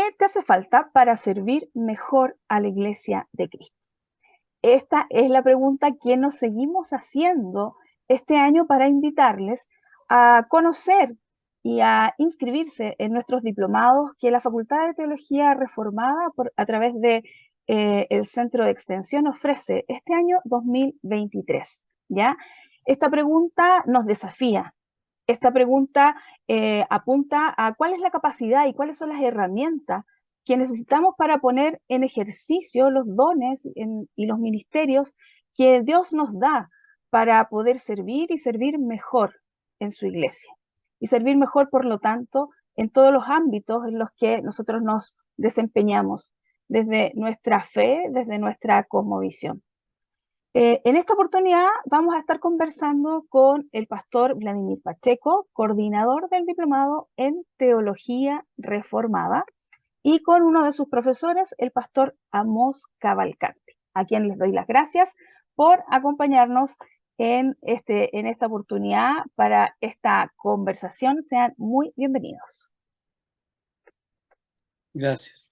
¿Qué te hace falta para servir mejor a la Iglesia de Cristo? Esta es la pregunta que nos seguimos haciendo este año para invitarles a conocer y a inscribirse en nuestros diplomados que la Facultad de Teología Reformada a través de el Centro de Extensión ofrece este año 2023, ¿ya? Esta pregunta nos desafía. Esta pregunta apunta a cuál es la capacidad y cuáles son las herramientas que necesitamos para poner en ejercicio los dones y los ministerios que Dios nos da para poder servir y servir mejor en su iglesia. Y servir mejor, por lo tanto, en todos los ámbitos en los que nosotros nos desempeñamos, desde nuestra fe, desde nuestra cosmovisión. En esta oportunidad vamos a estar conversando con el pastor Vladimir Pacheco, coordinador del diplomado en Teología Reformada, y con uno de sus profesores, el pastor Amós Cavalcante, a quien les doy las gracias por acompañarnos en esta oportunidad para esta conversación. Sean muy bienvenidos. Gracias.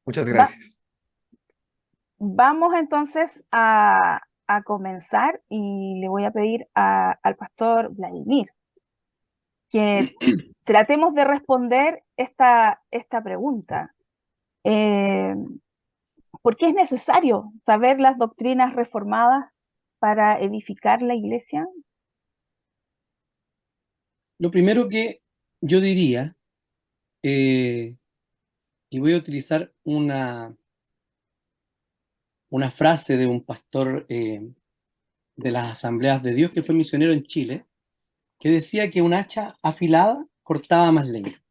Muchas gracias. Vamos entonces a comenzar y le voy a pedir al pastor Vladimir que tratemos de responder esta pregunta. ¿Por qué es necesario saber las doctrinas reformadas para edificar la iglesia? Lo primero que yo diría, y voy a utilizar una frase de un pastor de las Asambleas de Dios que fue misionero en Chile, que decía que un hacha afilada cortaba más leña.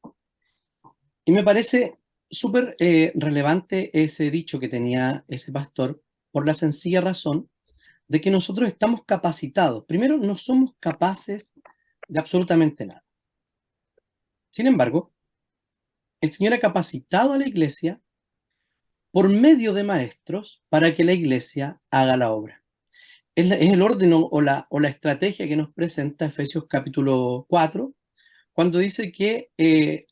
Y me parece súper relevante ese dicho que tenía ese pastor por la sencilla razón de que nosotros estamos capacitados. Primero, no somos capaces de absolutamente nada. Sin embargo, el Señor ha capacitado a la iglesia por medio de maestros para que la iglesia haga la obra. Es el orden o la estrategia que nos presenta Efesios capítulo 4, cuando dice que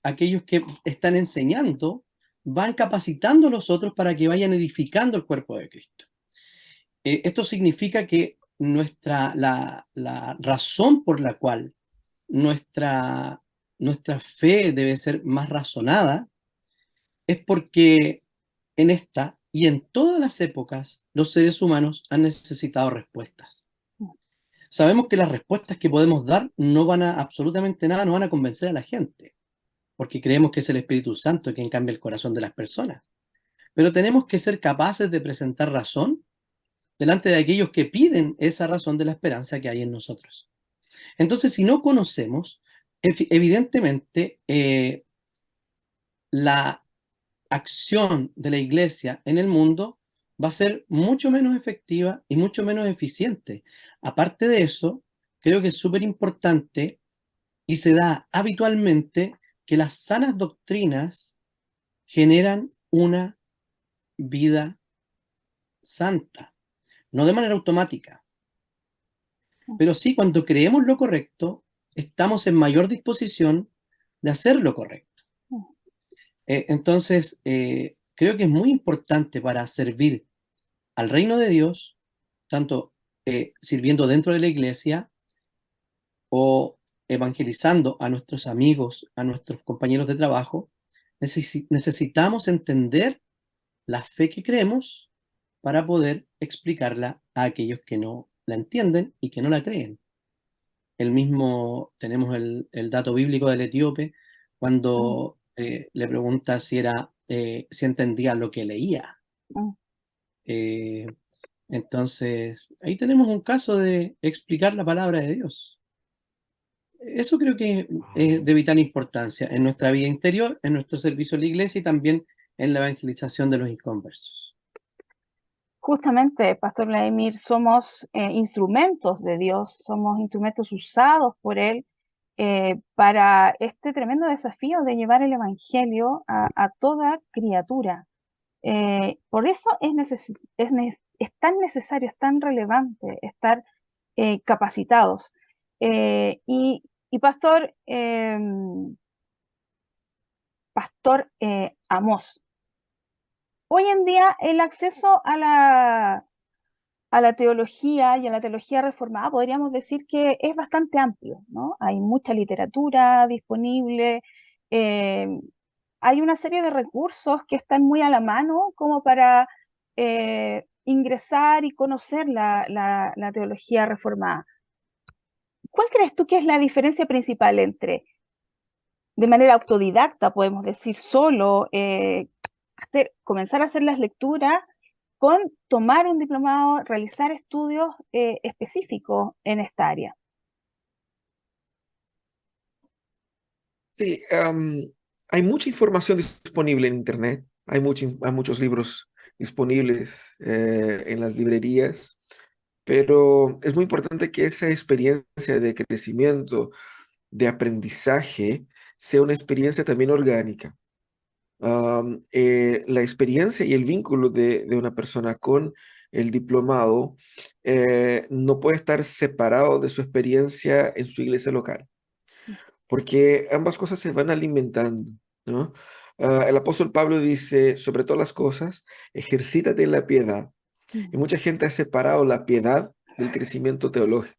aquellos que están enseñando van capacitando a los otros para que vayan edificando el cuerpo de Cristo. Esto significa que la razón por la cual nuestra fe debe ser más razonada es porque en esta y en todas las épocas los seres humanos han necesitado respuestas. Sabemos que las respuestas que podemos dar no van a absolutamente nada, no van a convencer a la gente, porque creemos que es el Espíritu Santo quien cambia el corazón de las personas. Pero tenemos que ser capaces de presentar razón delante de aquellos que piden esa razón de la esperanza que hay en nosotros. Entonces, si no conocemos, evidentemente la acción de la iglesia en el mundo va a ser mucho menos efectiva y mucho menos eficiente. Aparte de eso, creo que es súper importante y se da habitualmente que las sanas doctrinas generan una vida santa, no de manera automática, pero sí cuando creemos lo correcto, estamos en mayor disposición de hacer lo correcto. Entonces, creo que es muy importante para servir al reino de Dios, tanto sirviendo dentro de la iglesia o evangelizando a nuestros amigos, a nuestros compañeros de trabajo, necesitamos entender la fe que creemos para poder explicarla a aquellos que no la entienden y que no la creen. Tenemos el dato bíblico del etíope cuando le pregunta si entendía lo que leía. Eh, entonces, ahí tenemos un caso de explicar la palabra de Dios. Eso creo que es de vital importancia en nuestra vida interior, en nuestro servicio a la iglesia y también en la evangelización de los inconversos. Justamente, Pastor Vladimir, somos instrumentos de Dios, somos instrumentos usados por Él para este tremendo desafío de llevar el Evangelio a toda criatura. Por eso es tan necesario, es tan relevante estar capacitados. Y Y Pastor Amós, hoy en día el acceso a la teología y a la teología reformada podríamos decir que es bastante amplio, ¿no? Hay mucha literatura disponible, eh, hay una serie de recursos que están muy a la mano como para ingresar y conocer la teología reformada. ¿Cuál crees tú que es la diferencia principal entre, de manera autodidacta, podemos decir, solo comenzar a hacer las lecturas, con tomar un diplomado, realizar estudios específicos en esta área? Sí, hay mucha información disponible en Internet, hay muchos libros disponibles en las librerías, pero es muy importante que esa experiencia de crecimiento, de aprendizaje, sea una experiencia también orgánica. La experiencia y el vínculo de una persona con el diplomado no puede estar separado de su experiencia en su iglesia local, porque ambas cosas se van alimentando, ¿no? El apóstol Pablo dice, sobre todas las cosas, ejercítate en la piedad. Mm, Y mucha gente ha separado la piedad del crecimiento teológico,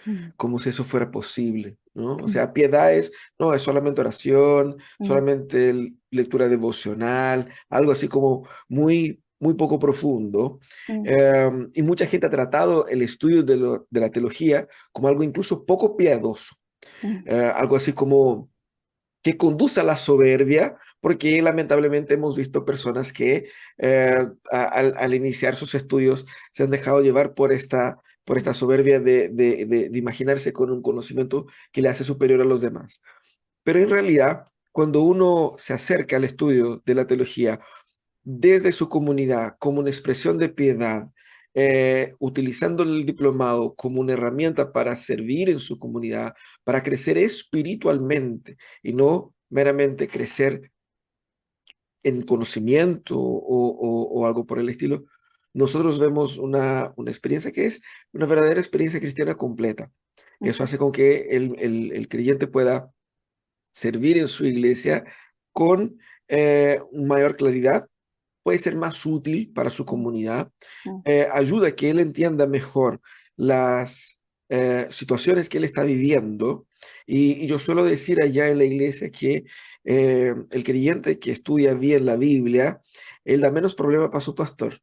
mm, como si eso fuera posible, ¿no? O mm, sea, piedad no, es solamente oración, mm, solamente lectura devocional, algo así como muy poco profundo. mm, Y mucha gente ha tratado el estudio de la teología como algo incluso poco piadoso, mm, algo así como que conduce a la soberbia, porque lamentablemente hemos visto personas que al iniciar sus estudios se han dejado llevar por esta soberbia de imaginarse con un conocimiento que le hace superior a los demás. Pero en realidad, cuando uno se acerca al estudio de la teología desde su comunidad como una expresión de piedad, utilizando el diplomado como una herramienta para servir en su comunidad, para crecer espiritualmente y no meramente crecer en conocimiento o algo por el estilo, nosotros vemos una experiencia que es una verdadera experiencia cristiana completa. Eso mm, hace con que el creyente pueda servir en su iglesia con mayor claridad, puede ser más útil para su mm, comunidad, mm, ayuda a que él entienda mejor las situaciones que él está viviendo. Y yo suelo decir allá en la iglesia que el creyente que estudia bien la Biblia, él da menos problema para su pastor.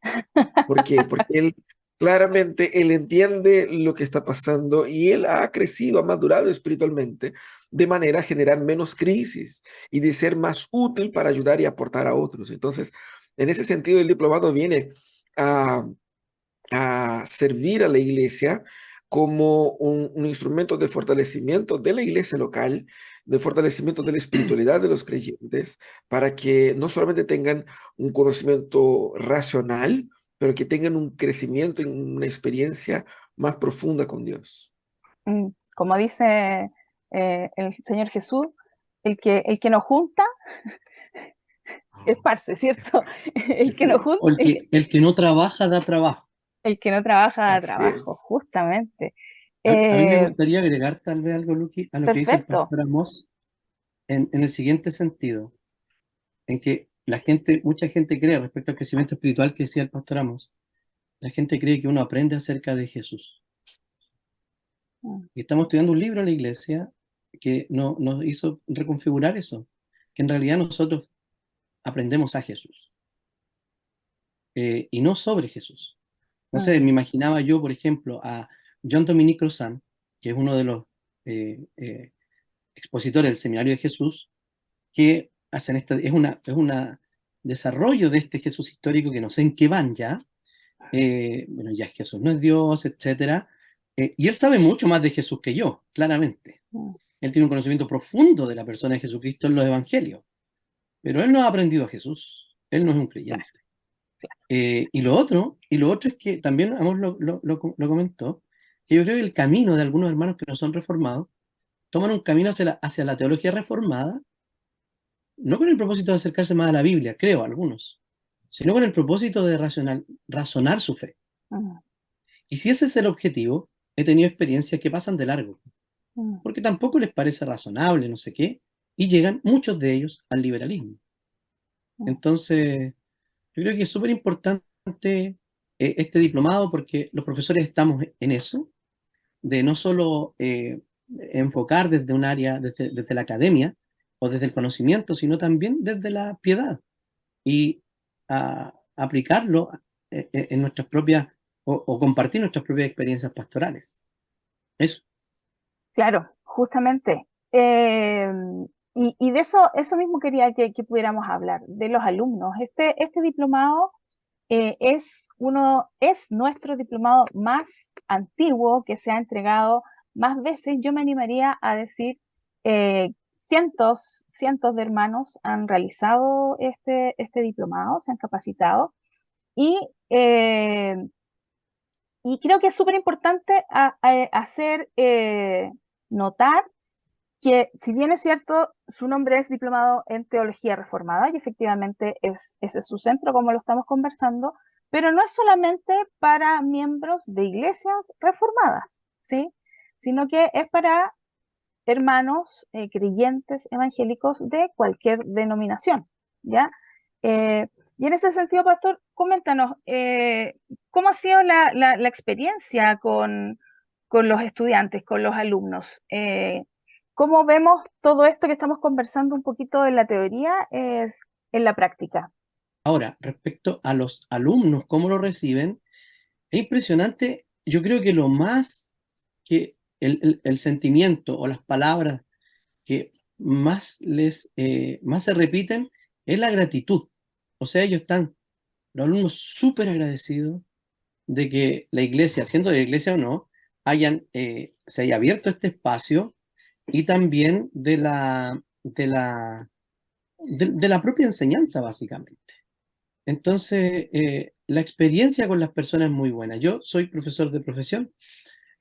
¿Por qué? Porque él claramente él entiende lo que está pasando y él ha crecido, ha madurado espiritualmente de manera a generar menos crisis y de ser más útil para ayudar y aportar a otros. Entonces, en ese sentido, el diplomado viene a, a servir a la iglesia como un instrumento de fortalecimiento de la iglesia local, de fortalecimiento de la espiritualidad de los creyentes, para que no solamente tengan un conocimiento racional, pero que tengan un crecimiento en una experiencia más profunda con Dios. mm. Como dice el Señor Jesús, el que nos junta esparce, ¿cierto? El que no Sí, junta, O el que no trabaja da trabajo. el que no trabaja da así trabajo, es. justamente. A mí me Eh, gustaría agregar tal vez algo, Luqui, a lo que dice el Perfecto. pastor Amós, en el siguiente sentido, en que mucha gente cree, respecto al crecimiento espiritual que decía el pastor Amós, la gente cree que uno aprende acerca de Jesús. Mm, Y estamos estudiando un libro en la iglesia que nos hizo reconfigurar eso, que en realidad nosotros aprendemos a Jesús, y no sobre Jesús. No sé, mm, me imaginaba yo, por ejemplo, a John Dominic Cruzan, que es uno de los expositores del Seminario de Jesús, que hacen es una desarrollo de este Jesús histórico que no sé en qué van ya. Bueno, ya Jesús no es Dios, etcétera. Y él sabe mucho más de Jesús que yo, claramente. mm, Él tiene un conocimiento profundo de la persona de Jesucristo en los evangelios, pero él no ha aprendido a Jesús. Él no es un claro, creyente. Y lo otro es que también Amos lo comentó, que yo creo que el camino de algunos hermanos que no son reformados toman un camino hacia la teología reformada, no con el propósito de acercarse más a la Biblia, creo, algunos, sino con el propósito de razonar su fe. mm, Y si ese es el objetivo, he tenido experiencias que pasan de largo. mm, porque tampoco les parece razonable, no sé qué, y llegan muchos de ellos al liberalismo. mm. Entonces, yo creo que es súper importante este diplomado porque los profesores estamos en eso, de no solo enfocar desde un área, desde la academia o desde el conocimiento, sino también desde la piedad y aplicarlo en nuestras propias, o compartir nuestras propias experiencias pastorales. Eso. Claro, justamente. Y de eso mismo quería que pudiéramos hablar, de los alumnos. Este diplomado es nuestro diplomado más antiguo que se ha entregado más veces. Yo me animaría a decir cientos de hermanos han realizado este diplomado, se han capacitado y, eh, y creo que es súper importante hacer notar que si bien es cierto, su nombre es diplomado en teología reformada y efectivamente ese es su centro como lo estamos conversando, pero no es solamente para miembros de iglesias reformadas, ¿sí? Sino que es para hermanos creyentes evangélicos de cualquier denominación, ¿ya? Eh, y en ese sentido, pastor, coméntanos, ¿cómo ha sido la experiencia con los estudiantes, con los alumnos? ¿Cómo vemos todo esto que estamos conversando un poquito en la teoría es en la práctica? Ahora, respecto a los alumnos, cómo lo reciben, es impresionante. Yo creo que lo más que el sentimiento o las palabras que más se repiten es la gratitud. O sea, ellos están, los alumnos, súper agradecidos de que la iglesia, siendo de la iglesia o no, se haya abierto este espacio y también de la propia enseñanza, básicamente. Entonces, la experiencia con las personas es muy buena. Yo soy profesor de profesión.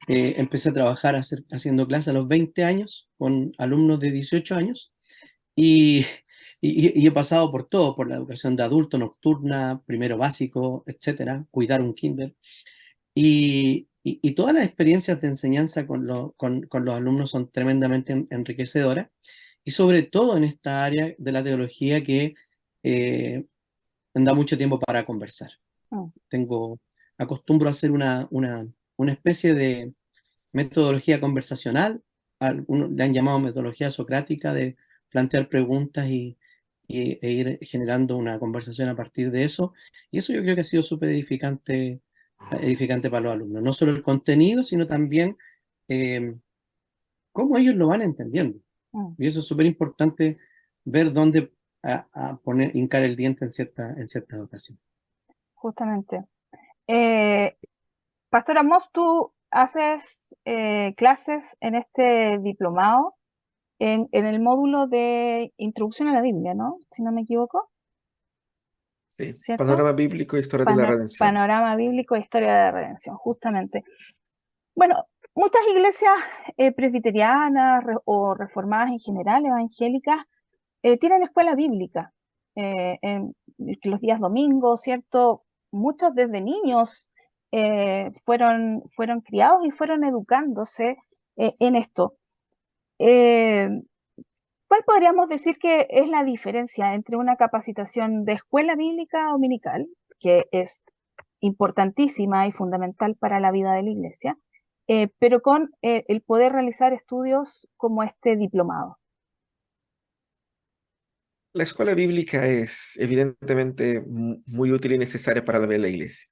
Empecé a trabajar haciendo clases a los 20 años con alumnos de 18 años y, y he pasado por todo, por la educación de adulto, nocturna, primero básico, etcétera, cuidar un kinder. Y todas las experiencias de enseñanza con los alumnos son tremendamente enriquecedoras, y sobre todo en esta área de la teología que eh, da mucho tiempo para conversar. Mm, Tengo, acostumbro a hacer una especie de metodología conversacional. Algunos le han llamado metodología socrática, de plantear preguntas e ir generando una conversación a partir de eso. Y eso yo creo que ha sido súper edificante para los alumnos. No solo el contenido, sino también eh, cómo ellos lo van entendiendo. mm, Y eso es súper importante, ver dónde hincar el diente en ciertas ocasiones. justamente. Eh, Pastora Moss, tú haces clases en este diplomado en el módulo de Introducción a la Biblia, ¿no? Si no me equivoco, Sí, ¿cierto? panorama bíblico e historia de la redención. Panorama bíblico e historia de la redención, justamente. Bueno, muchas iglesias presbiterianas o reformadas en general, evangélicas, tienen escuela bíblica en los días domingos, ¿cierto? Muchos desde niños fueron criados y fueron educándose en esto. Eh, ¿Cuál podríamos decir que es la diferencia entre una capacitación de escuela bíblica dominical, que es importantísima y fundamental para la vida de la iglesia, pero con el poder realizar estudios como este diplomado? La escuela bíblica es evidentemente muy útil y necesaria para la vida de la iglesia,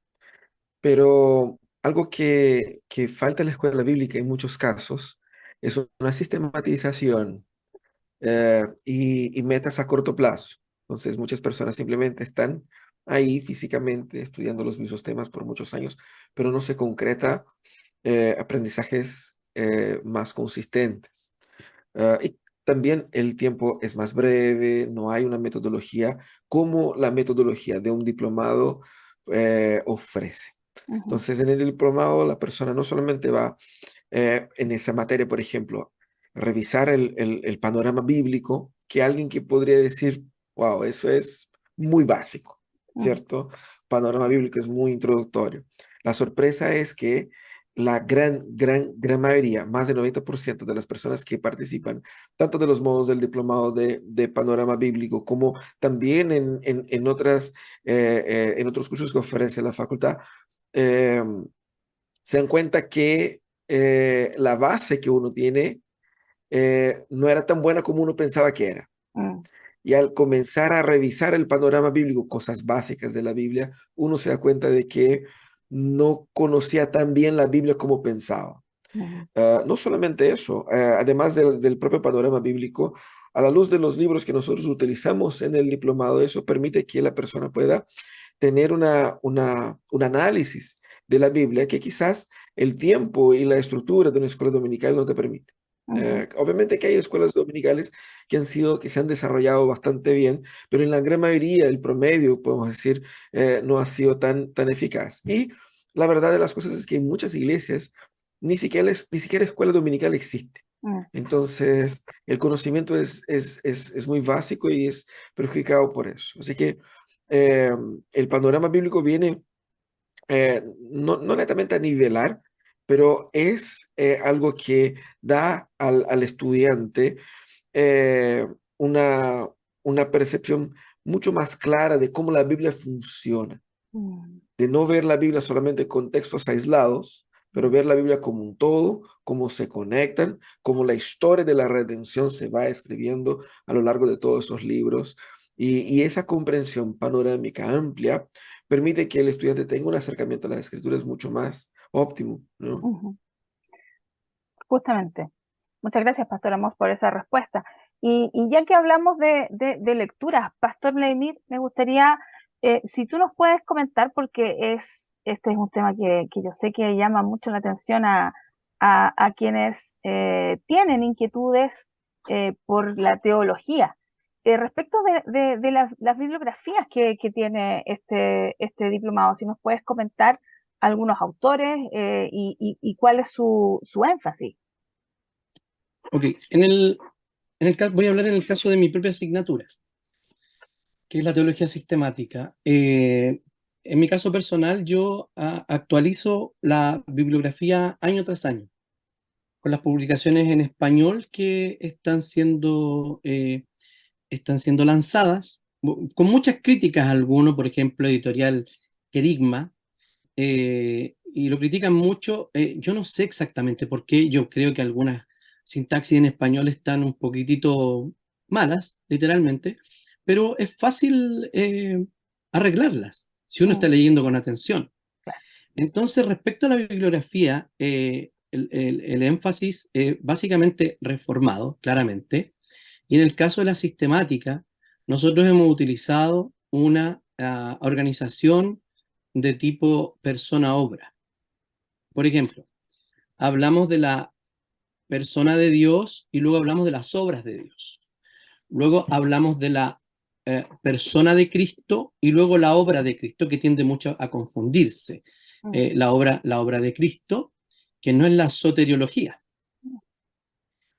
pero algo que falta en la escuela bíblica en muchos casos es una sistematización y metas a corto plazo. Entonces, muchas personas simplemente están ahí físicamente estudiando los mismos temas por muchos años, pero no se concreta aprendizajes más consistentes. Y también el tiempo es más breve, no hay una metodología como la metodología de un diplomado ofrece. Ujú, Entonces, en el diplomado la persona no solamente va en esa materia, por ejemplo, revisar el panorama bíblico, que alguien que podría decir, wow, eso es muy básico, ujú, ¿cierto? Panorama bíblico es muy introductorio. La sorpresa es que la gran mayoría, más del 90% de las personas que participan, tanto de los módulos del diplomado de panorama bíblico, como también en otros cursos que ofrece la facultad, eh, se dan cuenta que la base que uno tiene no era tan buena como uno pensaba que era. Mm, Y al comenzar a revisar el panorama bíblico, cosas básicas de la Biblia, uno se da cuenta de que no conocía tan bien la Biblia como pensaba. mm, No solamente eso, además del propio panorama bíblico, a la luz de los libros que nosotros utilizamos en el diplomado, eso permite que la persona pueda tener un análisis de la Biblia que quizás el tiempo y la estructura de una escuela dominical no te permite. ujú, Obviamente que hay escuelas dominicales que se han desarrollado bastante bien, pero en la gran mayoría, el promedio, podemos decir, no ha sido tan eficaz. Y la verdad de las cosas es que en muchas iglesias ni siquiera escuela dominical existe. mm, Entonces, el conocimiento es muy básico y es perjudicado por eso. Así que eh, el panorama bíblico viene no netamente a nivelar, pero es algo que da al estudiante eh, una, una percepción mucho más clara de cómo la Biblia funciona, mm, de no ver la Biblia solamente con textos aislados, pero mm, ver la Biblia como un todo, cómo se conectan, cómo la historia de la redención se va escribiendo a lo largo de todos esos libros. Y esa comprensión panorámica amplia permite que el estudiante tenga un acercamiento a las escrituras mucho más óptimo, ¿no? ujú. Justamente. Muchas gracias, Pastor Amos, por esa respuesta. Y ya que hablamos de lecturas, Pastor Leimir, me gustaría, si tú nos puedes comentar, porque este es un tema que yo sé que llama mucho la atención a quienes tienen inquietudes por la teología. Respecto de las bibliografías que tiene este diplomado, si nos puedes comentar algunos autores y cuál es su énfasis. Ok, voy a hablar en el caso de mi propia asignatura, que es la teología sistemática. En mi caso personal, yo actualizo la bibliografía año tras año, con las publicaciones en español que están siendo lanzadas, con muchas críticas a alguno, por ejemplo, editorial Querigma, y lo critican mucho. Yo no sé exactamente por qué, yo creo que algunas sintaxis en español están un poquitito malas, literalmente, pero es fácil arreglarlas si uno está Mm, leyendo con atención. claro. Entonces, respecto a la bibliografía, el énfasis básicamente reformado, claramente, y en el caso de la sistemática, nosotros hemos utilizado una organización de tipo persona-obra. Por ejemplo, hablamos de la persona de Dios y luego hablamos de las obras de Dios. Luego hablamos de la persona de Cristo y luego la obra de Cristo, que tiende mucho a confundirse. Mm, La obra de Cristo, que no es la soteriología.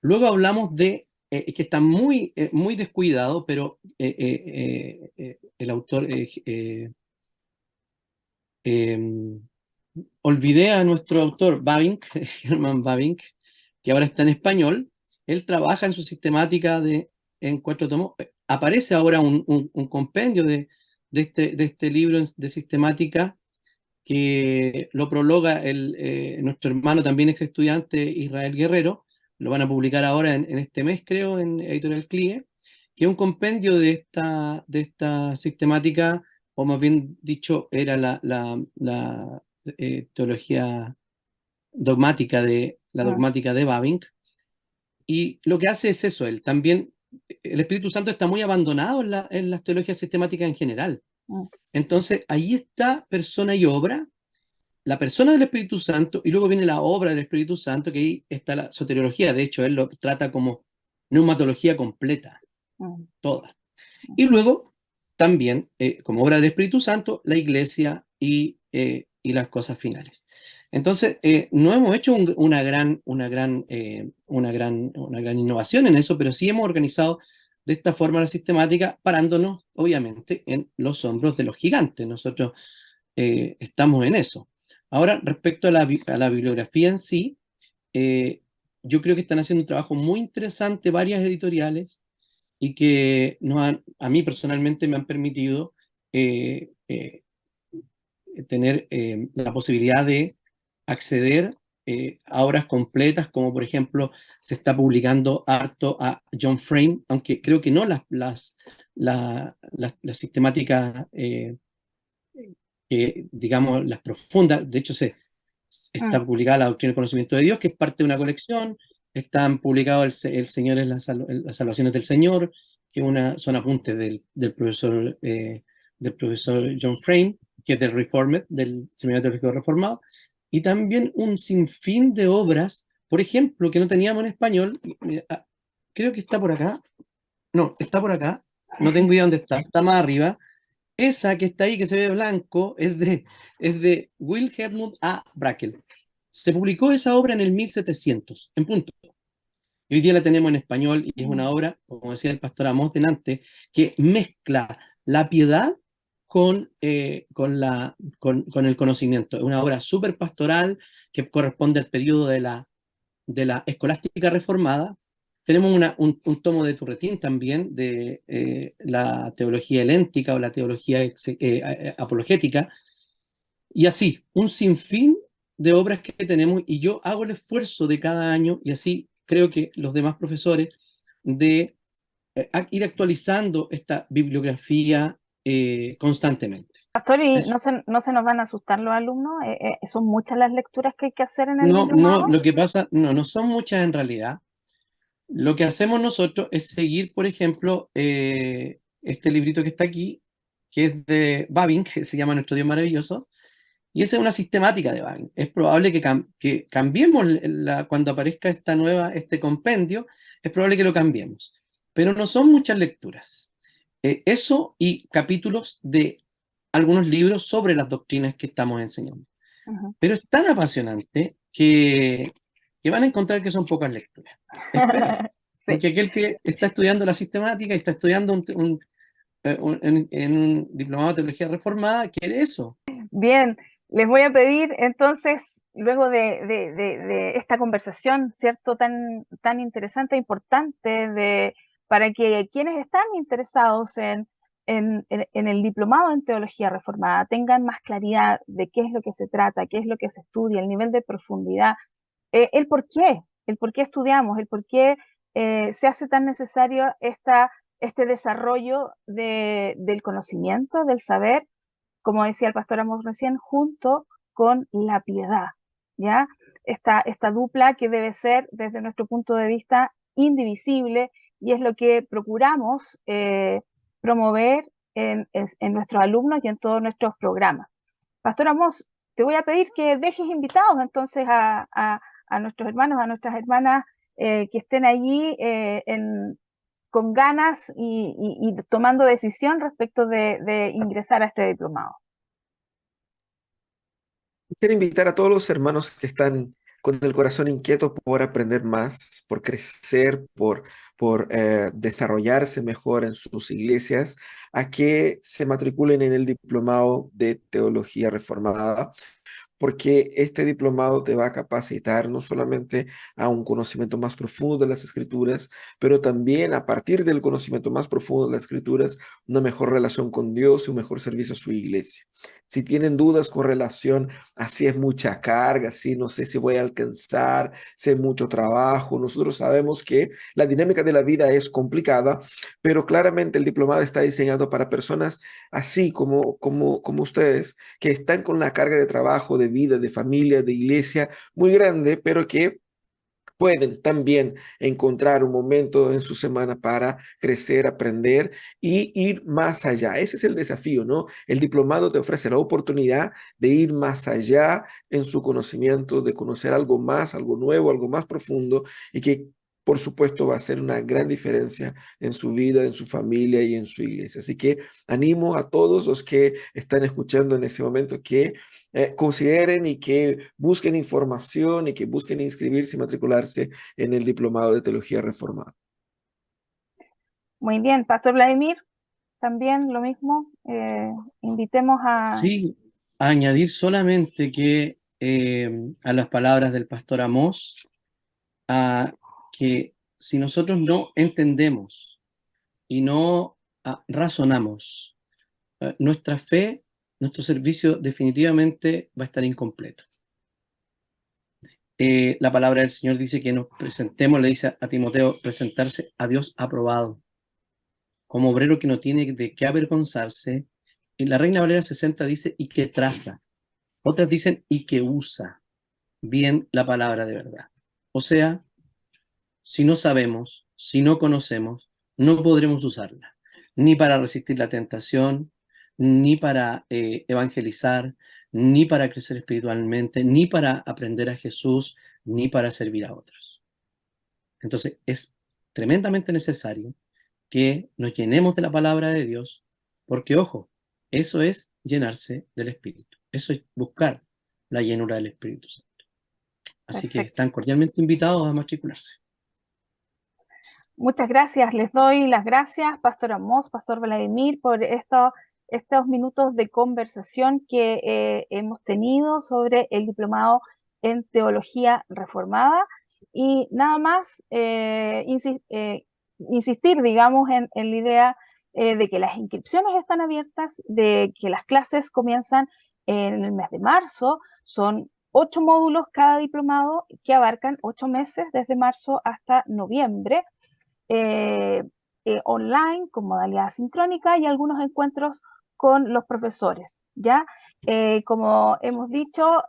Luego hablamos que está muy descuidado, pero el autor, eh, olvidé a nuestro autor, Bavinck, Herman Bavinck, que ahora está en español. Él trabaja en su sistemática en 4 tomos. Aparece ahora un compendio de este libro de sistemática que lo prologa nuestro hermano, también ex estudiante, Israel Guerrero. Lo van a publicar ahora en este mes, creo, en Editorial CLIE, que es un compendio de esta sistemática, o más bien dicho, era la teología mm, dogmática de Bavinck. Y lo que hace es eso, él también, el Espíritu Santo está muy abandonado en las teologías sistemáticas en general. mm, Entonces, ahí está persona y obra, la persona del Espíritu Santo, y luego viene la obra del Espíritu Santo, que ahí está la soteriología. De hecho, él lo trata como neumatología completa, mm, toda. Y luego, también, como obra del Espíritu Santo, la iglesia y las cosas finales. Entonces, no hemos hecho una gran innovación en eso, pero sí hemos organizado de esta forma la sistemática, parándonos, obviamente, en los hombros de los gigantes. Nosotros estamos en eso. Ahora, respecto a a la bibliografía en sí, eh, yo creo que están haciendo un trabajo muy interesante varias editoriales y que a mí personalmente me han permitido eh, tener la posibilidad de acceder a obras completas, como por ejemplo se está publicando harto a John Frame, aunque creo que no las sistemáticas, digamos, las profundas. De hecho, Mm. está publicada La Doctrina del Conocimiento de Dios, que es parte de una colección. Están publicados el Señor en en las Salvaciones del Señor, que son apuntes del profesor John Frame, que es del Reformed, del Seminario Teológico Reformado, y también un sinfín de obras, por ejemplo, que no teníamos en español. Creo que está por acá. No, está por acá. No tengo idea dónde está. Está más arriba. Esa que está ahí, que se ve blanco, es de Will Edmund A. Brakel. Se publicó esa obra en el 1700, en punto. Y hoy día la tenemos en español y es una Mm. obra, como decía el pastor Amós delante, que mezcla la piedad con el conocimiento. Es una obra súper pastoral que corresponde al periodo de la escolástica reformada. Tenemos un tomo de Turretín también de la teología heléntica o la teología apologética, y así, un sinfín de obras que tenemos, y yo hago el esfuerzo de cada año, y así creo que los demás profesores, de ir actualizando esta bibliografía constantemente. Pastor, ¿y Eso. no se nos van a asustar los alumnos? ¿Son muchas las lecturas que hay que hacer en el No, no, diplomado? lo que pasa, no son muchas en realidad. Lo que hacemos nosotros es seguir, por ejemplo, este librito que está aquí, que es de Babin, que se llama Nuestro Dios Maravilloso, y esa es una sistemática de Babin. Es probable que cambiemos cuando aparezca este compendio, es probable que lo cambiemos, pero no son muchas lecturas. Eso y capítulos de algunos libros sobre las doctrinas que estamos enseñando. Ujú. Pero es tan apasionante que van a encontrar que son pocas lecturas. Espero. Sí. Porque aquel que está estudiando la sistemática y está estudiando en un diplomado de teología reformada, quiere eso. Bien, les voy a pedir entonces, luego de esta conversación, ¿cierto? Tan interesante e importante, para que quienes están interesados en el diplomado en teología reformada tengan más claridad de qué es lo que se trata, qué es lo que se estudia, el nivel de profundidad, el por qué estudiamos, el por qué se hace tan necesario este desarrollo del conocimiento, del saber, como decía el pastor Amos recién, junto con la piedad, ¿ya? Esta dupla que debe ser, desde nuestro punto de vista, indivisible, y es lo que procuramos promover en nuestros alumnos y en todos nuestros programas. Pastor Amos, te voy a pedir que dejes invitados entonces a nuestros hermanos, a nuestras hermanas que estén allí con ganas y tomando decisión respecto de ingresar a este diplomado. Quiero invitar a todos los hermanos que están con el corazón inquieto por aprender más, por crecer, por desarrollarse mejor en sus iglesias, a que se matriculen en el diplomado de Teología Reformada, porque este diplomado te va a capacitar no solamente a un conocimiento más profundo de las escrituras, pero también a partir del conocimiento más profundo de las escrituras, una mejor relación con Dios y un mejor servicio a su iglesia. Si tienen dudas con relación a si es mucha carga, si no sé si voy a alcanzar, si es mucho trabajo, nosotros sabemos que la dinámica de la vida es complicada, pero claramente el diplomado está diseñado para personas así como ustedes, que están con la carga de trabajo, de vida, de familia, de iglesia muy grande, pero que pueden también encontrar un momento en su semana para crecer, aprender y ir más allá. Ese es el desafío, ¿no? El diplomado te ofrece la oportunidad de ir más allá en su conocimiento, de conocer algo más, algo nuevo, algo más profundo y que por supuesto va a hacer una gran diferencia en su vida, en su familia y en su iglesia. Así que animo a todos los que están escuchando en ese momento que consideren y que busquen información y que busquen inscribirse y matricularse en el Diplomado de Teología Reformada. Muy bien, Pastor Vladimir, también lo mismo. Invitemos a... Sí, añadir solamente que a las palabras del pastor Amós, a que si nosotros no entendemos y no razonamos, nuestra fe, nuestro servicio definitivamente va a estar incompleto. La palabra del Señor dice que nos presentemos, le dice a Timoteo, presentarse a Dios aprobado, como obrero que no tiene de qué avergonzarse. Y la Reina Valera 60 dice, y que traza. Otras dicen, y que usa bien la palabra de verdad. O sea, si no sabemos, si no conocemos, no podremos usarla, ni para resistir la tentación, ni para evangelizar, ni para crecer espiritualmente, ni para aprender a Jesús, ni para servir a otros. Entonces, es tremendamente necesario que nos llenemos de la palabra de Dios, porque, ojo, eso es llenarse del Espíritu, eso es buscar la llenura del Espíritu Santo. Así que Perfecto. están cordialmente invitados a matricularse. Muchas gracias. Les doy las gracias, Pastor Amós, Pastor Vladimir, por estos minutos de conversación que hemos tenido sobre el diplomado en Teología Reformada. Y nada más insistir, digamos, en la idea de que las inscripciones están abiertas, de que las clases comienzan en el mes de marzo. Son 8 módulos cada diplomado que abarcan 8 meses, desde marzo hasta noviembre. Online con modalidad sincrónica y algunos encuentros con los profesores, ¿ya? Como hemos dicho,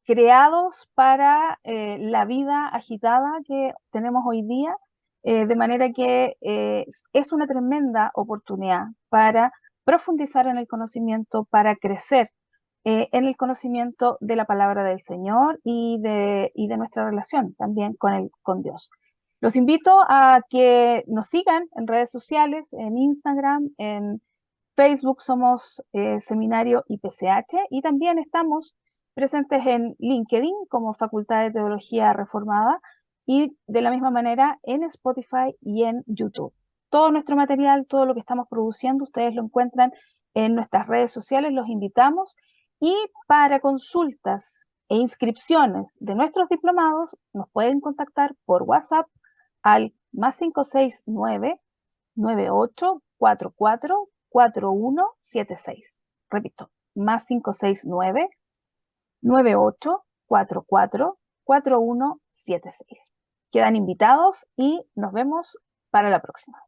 creados para la vida agitada que tenemos hoy día, de manera que es una tremenda oportunidad para profundizar en el conocimiento, para crecer en el conocimiento de la palabra del Señor y de nuestra relación también con Dios. Los invito a que nos sigan en redes sociales, en Instagram, en Facebook somos Seminario IPCH, y también estamos presentes en LinkedIn como Facultad de Teología Reformada, y de la misma manera en Spotify y en YouTube. Todo nuestro material, todo lo que estamos produciendo, ustedes lo encuentran en nuestras redes sociales, los invitamos. Y para consultas e inscripciones de nuestros diplomados, nos pueden contactar por WhatsApp al +569 9844 4176. Repito, +569 9844 4176. Quedan invitados y nos vemos para la próxima.